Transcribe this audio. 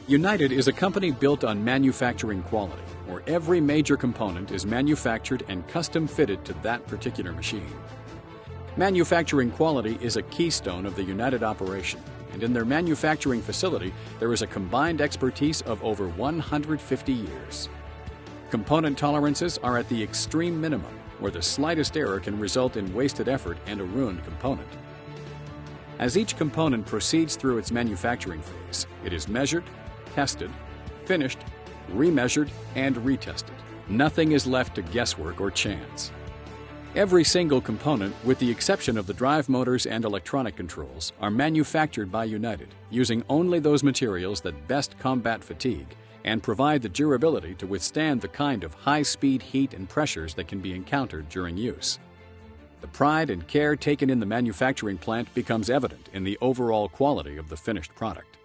United is a company built on manufacturing quality, where every major component is manufactured and custom fitted to that particular machine. Manufacturing quality is a keystone of the United operation, and in their manufacturing facility, there is a combined expertise of over 150 years. Component tolerances are at the extreme minimum, where the slightest error can result in wasted effort and a ruined component. As each component proceeds through its manufacturing phase, it is measured, tested, finished, remeasured, and retested. Nothing is left to guesswork or chance. Every single component, with the exception of the drive motors and electronic controls, are manufactured by United, using only those materials that best combat fatigue and provide the durability to withstand the kind of high-speed heat and pressures that can be encountered during use. The pride and care taken in the manufacturing plant becomes evident in the overall quality of the finished product.